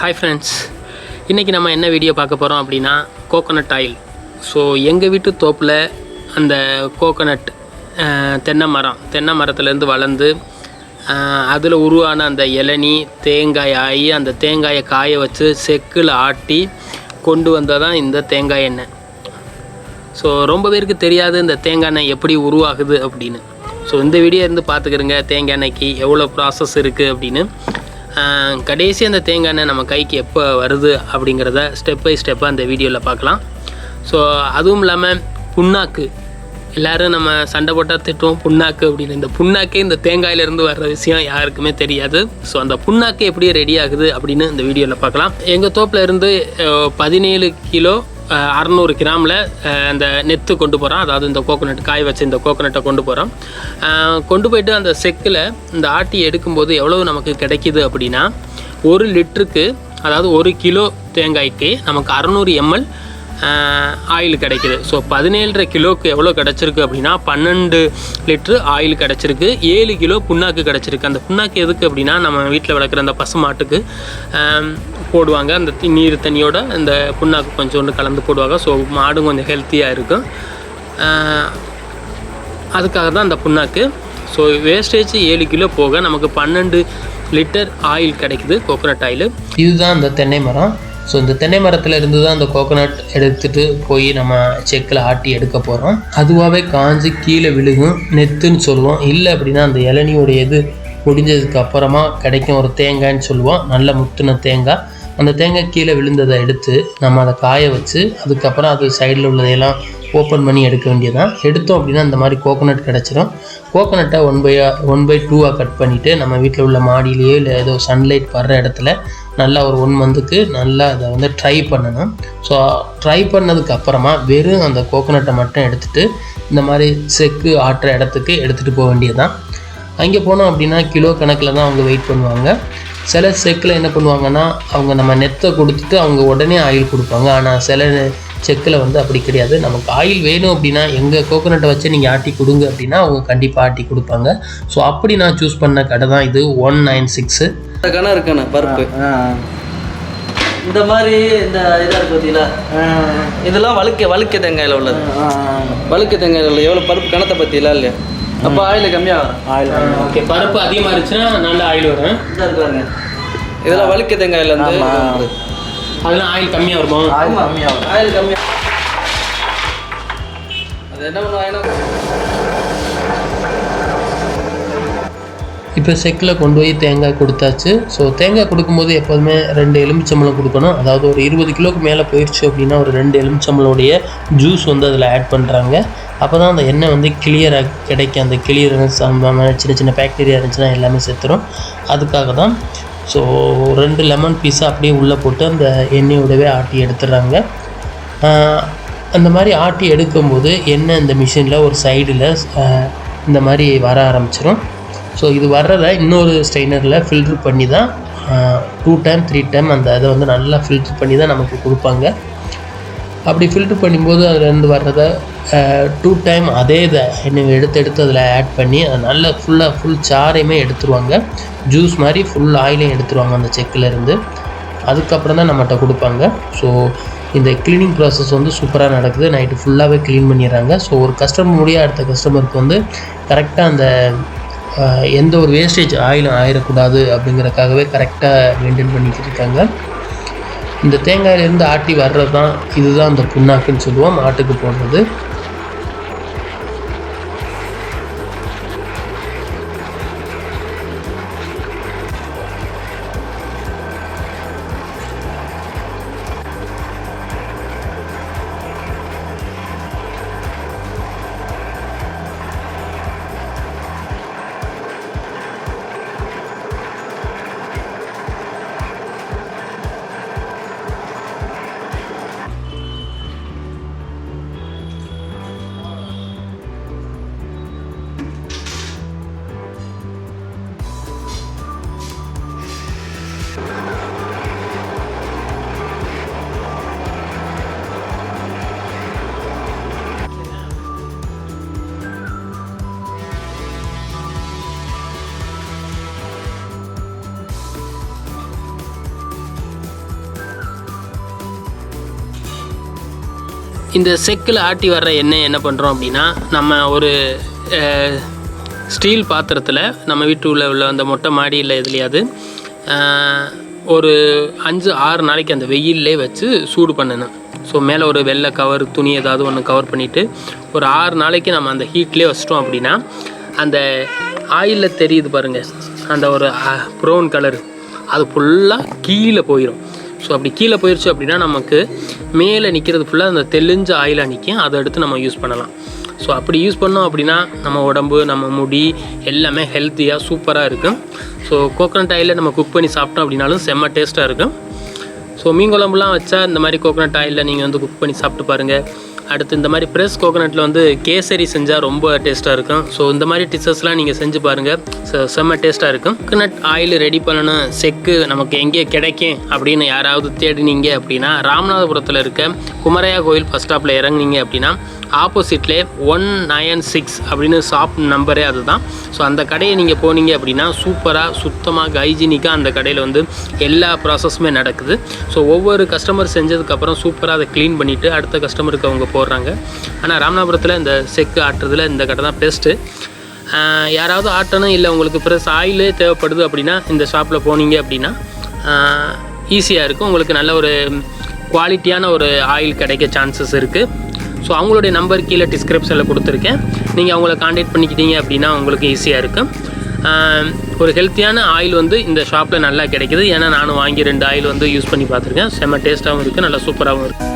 Hi friends, இன்றைக்கி நம்ம என்ன வீடியோ பார்க்க போகிறோம் அப்படின்னா கோகோனட் ஆயில். ஸோ எங்கள் வீட்டு தோப்பில் அந்த கோகோனட் தென்னை மரத்துலேருந்து வளர்ந்து அதில் உருவான அந்த இளநீ தேங்காய் ஆகி அந்த தேங்காயை காய வச்சு செக்கில் ஆட்டி கொண்டு வந்ததான் இந்த தேங்காய் எண்ணெய். ஸோ ரொம்ப பேருக்கு தெரியாது இந்த தேங்காய் எண்ணெய் எப்படி உருவாகுது அப்படின்னு. ஸோ இந்த வீடியோ இருந்து பார்த்துக்கிறங்க தேங்காய் எண்ணெய்க்கு எவ்வளோ ப்ராசஸ் இருக்குது அப்படின்னு. கடைசி அந்த தேங்காய் எண்ணெய் நம்ம கைக்கு எப்போ வருது அப்படிங்கிறத ஸ்டெப் பை ஸ்டெப்பாக அந்த வீடியோவில் பார்க்கலாம். ஸோ அதுவும் இல்லாமல் புண்ணாக்கு, எல்லோரும் நம்ம சண்டை போட்டால் திட்டுவோம் புண்ணாக்கு அப்படின்னு. இந்த புண்ணாக்கே இந்த தேங்காயிலேருந்து வர்ற விஷயம் யாருக்குமே தெரியாது. ஸோ அந்த புண்ணாக்கு எப்படி ரெடி ஆகுது அப்படின்னு இந்த வீடியோவில் பார்க்கலாம். எங்கள் தோப்பில் இருந்து 17 கிலோ 600 கிராமில் அந்த நெத்து கொண்டு போகிறோம். அதாவது இந்த கோகோனட் காய வச்சு இந்த கோகோனட்டை கொண்டு போகிறோம். கொண்டு போயிட்டு அந்த செக்கில் இந்த ஆட்டி எடுக்கும்போது எவ்வளவு நமக்கு கிடைக்கிது அப்படின்னா 1 லிட்டருக்கு, அதாவது 1 கிலோ தேங்காய்க்கு நமக்கு 600 ml ஆயில் கிடைக்கிது. ஸோ 17.5 கிலோவுக்கு எவ்வளோ கிடச்சிருக்கு அப்படின்னா 12 லிட்ரு ஆயில் கிடச்சிருக்கு. 7 கிலோ புண்ணாக்கு கிடச்சிருக்கு. அந்த புண்ணாக்கு எதுக்கு அப்படின்னா நம்ம வீட்டில் வளர்க்குற அந்த பசு மாட்டுக்கு போடுவாங்க. அந்த நீர் தண்ணியோட அந்த புண்ணாக்கு கொஞ்சோண்டு கலந்து போடுவாங்க. ஸோ மாடும் கொஞ்சம் ஹெல்த்தியாக இருக்கும். அதுக்காக தான் அந்த புண்ணாக்கு. ஸோ வேஸ்டேஜ் 7 கிலோ போக நமக்கு 12 லிட்டர் ஆயில் கிடைக்குது, கோகோனட் ஆயில். இதுதான் அந்த தென்னை மரம். ஸோ இந்த தென்னை மரத்தில் இருந்து தான் அந்த கோகோனட் எடுத்துகிட்டு போய் நம்ம செக்கில் ஆட்டி எடுக்க போகிறோம். அதுவாகவே காஞ்சி கீழே விழுகும், நெத்துன்னு சொல்லுவோம். இல்லை அப்படின்னா அந்த இளநியோடைய இது முடிஞ்சதுக்கு அப்புறமா கிடைக்கும் ஒரு தேங்காய்ன்னு சொல்லுவோம். நல்ல முத்துன தேங்காய். அந்த தேங்காய் கீழே விழுந்ததை எடுத்து நம்ம அதை காய வச்சு அதுக்கப்புறம் அது சைடில் உள்ளதையெல்லாம் ஓப்பன் பண்ணி எடுக்க வேண்டியதான். எடுத்தோம் அப்படின்னா இந்த மாதிரி கோகோனட் கிடச்சிரும். கோகோனட்டை 1/2 கட் பண்ணிவிட்டு நம்ம வீட்டில் உள்ள மாடியிலேயோ இல்லை ஏதோ சன்லைட் வர்ற இடத்துல நல்லா ஒரு 1 மந்த்துக்கு நல்லா அதை வந்து ட்ரை பண்ணணும். ஸோ ட்ரை பண்ணதுக்கு அப்புறமா வெறும் அந்த கோகோனட்டை மட்டும் எடுத்துகிட்டு இந்த மாதிரி செக்கு ஆட்டுற இடத்துக்கு எடுத்துகிட்டு போக வேண்டியதுதான். அங்கே போனோம் அப்படின்னா கிலோ கணக்கில் தான் அவங்க வெயிட் பண்ணுவாங்க. சில செக்கில் என்ன பண்ணுவாங்கன்னா அவங்க நம்ம நெத்தை கொடுத்துட்டு அவங்க உடனே ஆயில் கொடுப்பாங்க. ஆனால் சில செக்கில் வந்து அப்படி கிடையாது. நமக்கு ஆயில் வேணும் அப்படின்னா எங்கள் கோகோனட்டை வச்சு நீங்கள் ஆட்டி கொடுங்க அப்படின்னா அவங்க கண்டிப்பாக ஆட்டி கொடுப்பாங்க. ஸோ அப்படி நான் சூஸ் பண்ண கடை தான் இது 196. கணம் இருக்கண்ணா பருப்பு இந்த மாதிரி இந்த இதாக இருக்குது பார்த்தீங்களா, இதெல்லாம் வழுக்க தேங்காயில் உள்ளது. வழுக்க தேங்காயில் உள்ள எவ்வளோ பருப்பு கணத்தை பற்றிலாம் இல்லையா? அப்போ ஆயில் கம்மியாக ஆயில். ஓகே, பருப்பு அதிகமாக இருந்துச்சுன்னா நல்ல ஆயில் வரும். இதாக இருக்காங்க. இதெல்லாம் வழுக்க தேங்காயில் வந்து அதெல்லாம் ஆயில் கம்மியாக வருமா? ஆயில் கம்மியாக ஆயில் கம்மியாக. அது என்ன பண்ணுவாங்கன்னா இப்போ செக்கில் கொண்டு போய் தேங்காய் கொடுத்தாச்சு. ஸோ தேங்காய் கொடுக்கும்போது எப்போதுமே 2 எலுமிச்சம்பழம் கொடுக்கணும். அதாவது ஒரு 20 கிலோவுக்கு மேலே போயிடுச்சு அப்படின்னா ஒரு 2 எலுமிச்சம்பழோடைய ஜூஸ் வந்து அதில் ஆட் பண்ணுறாங்க. அப்போ தான் அந்த எண்ணெய் வந்து கிளியராக கிடைக்கும். அந்த கிளியரன்ஸ் சின்ன சின்ன பாக்டீரியா இருந்துச்சுன்னா எல்லாமே செத்துரும். அதுக்காக தான். ஸோ 2 லெமன் பீஸாக அப்படியே உள்ளே போட்டு அந்த எண்ணெயோடவே ஆட்டி எடுத்துடுறாங்க. அந்த மாதிரி ஆட்டி எடுக்கும்போது எண்ணெய் இந்த மிஷினில் ஒரு சைடில் இந்த மாதிரி வர ஆரம்பிச்சிடும். ஸோ இது வர்றதை இன்னொரு ஸ்ட்ரெயினரில் ஃபில்ட்ரு பண்ணி தான் 2 டைம் 3 டைம் அந்த இதை வந்து நல்லா ஃபில்ட்ரு பண்ணி தான் நமக்கு கொடுப்பாங்க. அப்படி ஃபில்ட்ரு பண்ணும்போது அதுலேருந்து வர்றதை 2 டைம் அதே இதை எண்ணெய் எடுத்து அதில் ஆட் பண்ணி அதை நல்லா ஃபுல் சாரையுமே எடுத்துருவாங்க. ஜூஸ் மாதிரி ஃபுல் ஆயிலையும் எடுத்துருவாங்க அந்த செக்கிலேருந்து. அதுக்கப்புறம் தான் நம்மகிட்ட கொடுப்பாங்க. ஸோ இந்த க்ளீனிங் ப்ராசஸ் வந்து சூப்பராக நடக்குது. நைட்டு ஃபுல்லாகவே க்ளீன் பண்ணிடுறாங்க. ஸோ ஒரு கஸ்டமர் முடிய அடுத்த கஸ்டமருக்கு வந்து கரெக்டாக அந்த எந்த ஒரு வேஸ்டேஜ் ஆயிலும் ஆயிடக்கூடாது அப்படிங்கிறக்காகவே கரெக்டாக மெயின்டைன் பண்ணிக்கிட்டு இருக்காங்க. இந்த தேங்காயிலேருந்து ஆட்டி வர்றது தான் இதுதான் அந்த புண்ணாக்குன்னு சொல்லுவோம், மாட்டுக்கு போடுறது. இந்த செக்கில் ஆட்டி வர்ற எண்ணெய் என்ன பண்ணுறோம் அப்படின்னா, நம்ம ஒரு ஸ்டீல் பாத்திரத்தில் நம்ம வீட்டுக்குள்ளே உள்ள அந்த மொட்டை மாடியில் எதுலையாவது ஒரு 5-6 நாளைக்கு அந்த வெயிலே வச்சு சூடு பண்ணணும். ஸோ மேலே ஒரு வெள்ளை கவர் துணி ஏதாவது ஒன்று கவர் பண்ணிவிட்டு ஒரு 6 நாளைக்கு நம்ம அந்த ஹீட்லேயே வச்சிட்டோம் அப்படின்னா, அந்த ஆயிலில் தெரியுது பாருங்கள், அந்த ஒரு ப்ரௌன் கலர், அது ஃபுல்லாக கீழே போயிடும். ஸோ அப்படி கீழே போயிடுச்சு அப்படின்னா நமக்கு மேலே நிற்கிறது ஃபுல்லாக அந்த தெளிஞ்ச ஆயிலாக நிற்கும். அதை எடுத்து நம்ம யூஸ் பண்ணலாம். ஸோ அப்படி யூஸ் பண்ணோம் அப்படின்னா நம்ம உடம்பு, நம்ம முடி எல்லாமே ஹெல்த்தியாக சூப்பராக இருக்கும். ஸோ கோகோனட் ஆயிலில் நம்ம குக் பண்ணி சாப்பிட்டோம் அப்படின்னாலும் செம்ம டேஸ்ட்டாக இருக்கும். ஸோ மீன் குழம்புலாம் வச்சா இந்த மாதிரி கோகோனட் ஆயிலில் நீங்கள் வந்து குக் பண்ணி சாப்பிட்டு பாருங்கள். அடுத்து இந்த மாதிரி ஃப்ரெஷ் கோகோனட்டில் வந்து கேசரி செஞ்சால் ரொம்ப டேஸ்ட்டாக இருக்கும். ஸோ இந்த மாதிரி டிஷ்ஷஸ்லாம் நீங்கள் செஞ்சு பாருங்கள். செம்ம டேஸ்ட்டாக இருக்கும். கோகோனட் ஆயில் ரெடி பண்ணணும், செக்கு நமக்கு எங்கே கிடைக்கும் அப்படின்னு யாராவது தேடினீங்க அப்படின்னா, ராமநாதபுரத்தில் இருக்க குமரையா கோயில் ஃபஸ்ட் ஸ்டாப்பில் இறங்குனீங்க அப்படின்னா ஆப்போசிட்லே 196 அப்படின்னு ஷாப் நம்பரே அதுதான். ஸோ அந்த கடையை நீங்கள் போனீங்க அப்படின்னா சூப்பராக சுத்தமாக ஹைஜீனிக்காக அந்த கடையில் வந்து எல்லா ப்ராசஸுமே நடக்குது. ஸோ ஒவ்வொரு கஸ்டமர் செஞ்சதுக்கப்புறம் சூப்பராக அதை க்ளீன் பண்ணிவிட்டு அடுத்த கஸ்டமருக்கு அவங்க போடுறாங்க. ஆனால் ராமநாதபுரத்தில் இந்த செக்கு ஆட்டுறதுல இந்த கடை தான் பெஸ்ட்டு. யாராவது ஆட்டணும் இல்லை உங்களுக்கு ஃப்ரெஷ் ஆயிலே தேவைப்படுது அப்படின்னா இந்த ஷாப்பில் போனீங்க அப்படின்னா ஈஸியாக இருக்கும். உங்களுக்கு நல்ல ஒரு குவாலிட்டியான ஒரு ஆயில் கிடைக்க சான்சஸ் இருக்குது. ஸோ அவங்களுடைய நம்பர் கீழே டிஸ்கிரிப்ஷனில் கொடுத்துருக்கேன். நீங்கள் அவங்கள காண்டாக்ட் பண்ணிக்கிட்டீங்க அப்படின்னா உங்களுக்கு ஈஸியாக இருக்கும். ஒரு ஹெல்த்தியான ஆயில் வந்து இந்த ஷாப்பில் நல்லா கிடைக்கிது. ஏன்னா நானும் வாங்கி 2 ஆயில் வந்து யூஸ் பண்ணி பார்த்துருக்கேன். செம்ம டேஸ்ட்டாகவும் இருக்குது, நல்லா சூப்பராகவும் இருக்குது.